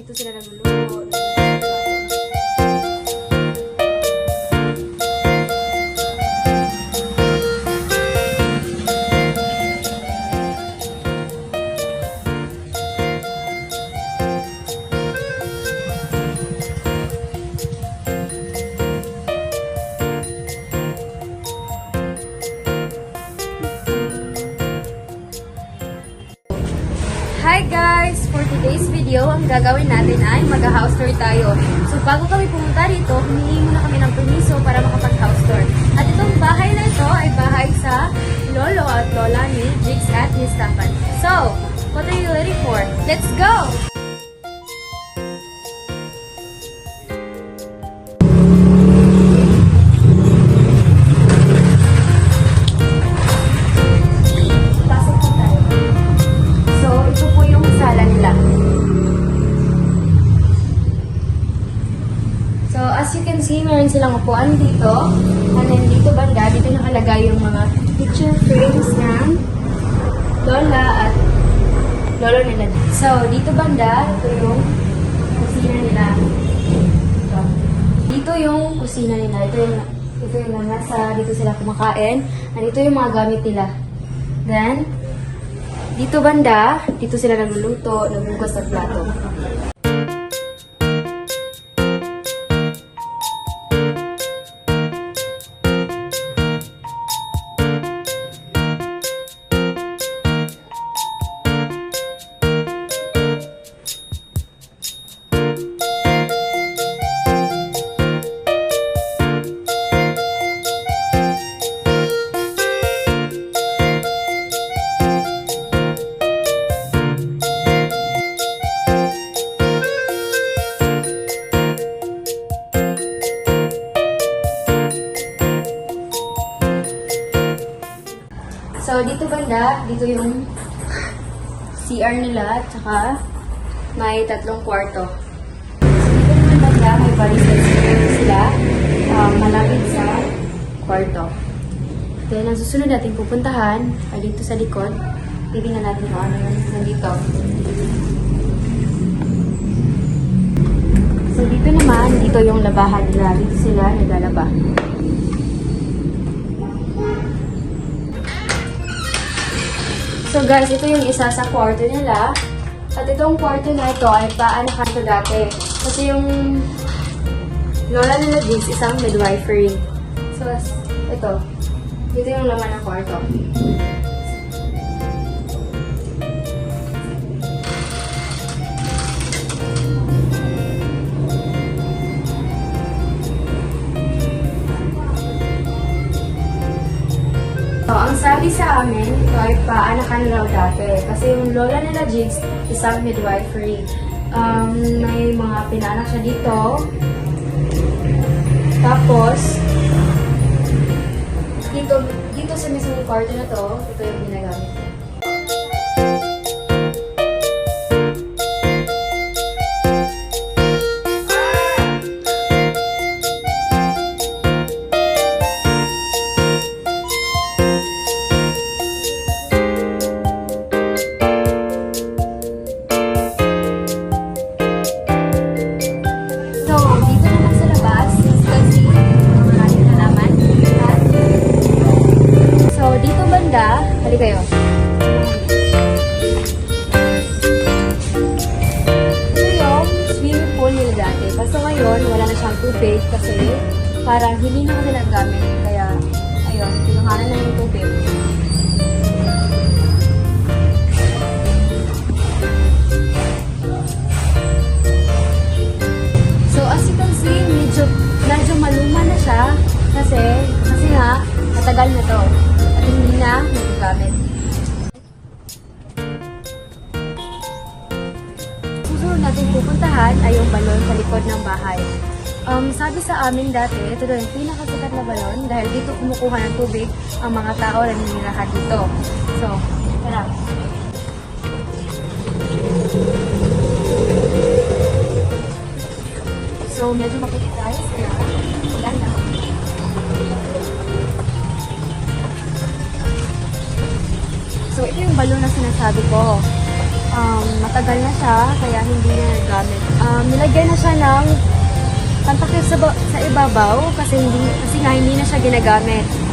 dito sila nagluluto. Hi guys! For today's video, ang gagawin natin ay mag-house tour tayo. So bago kami pumunta dito, humingi muna kami ng permiso para makapag-house tour. At itong bahay na ito ay bahay sa lolo at lola ni Jigs at ni Stefan. So, what are you ready for? Let's go! So, as you can see, meron silang upuan dito. And then dito banda, dito nakalagay yung mga picture frames ng lola at lolo nila. So, dito banda, ito yung kusina nila. Dito yung kusina nila. Ito yung nasa, dito sila kumakain. And ito yung mga gamit nila. Then, dito banda, dito sila nagluluto, naghugas ng plato. So, dito banda, dito yung CR nila, tsaka may 3 kwarto. Dito naman banda, may barisan sila, malapit sa kwarto. Then, ang susunod natin pupuntahan ay dito sa likod. Titingnan natin kung ano yung nandito. So, dito naman, dito yung labahan nila. Dito sila naglalaba. So guys, ito yung isa sa kwarto nila. At itong kwarto na ito ay paanakan ko dati. Kasi yung lola nila Jigs, isang midwifery. So, ito. Dito yung laman ng kwarto. So, ang sabi sa amin, ito ay paanakan raw dati. Kasi yung lola nila Jigs, isang midwifery. May mga pinaanak siya dito. Tapos, dito sa mismong kwarto na to, ito yung ginagamit niya. Hali kayo. Ito yung swimming pool nila dati. Kaso ngayon, wala na siyang tubig kasi parang hindi na kasi naggamit. Kaya, ayun, pinuhanan na yung tubig. So, as you can see, medyo maluma na siya kasi nga, matagal na to. Hindi na nagagamit. Susunod natin pupuntahan ay yung balon sa likod ng bahay. Sabi sa amin dati, ito daw yung pinakasikat na balon dahil dito kumukuha ng tubig ang mga tao na ninirahan dito. So, tara. So, medyo makikita tayo. Yan na. So, ito yung balon na sinasabi ko. Matagal na siya, kaya hindi na nagamit. pantakip sa ibabaw kasi nga hindi na siya ginagamit.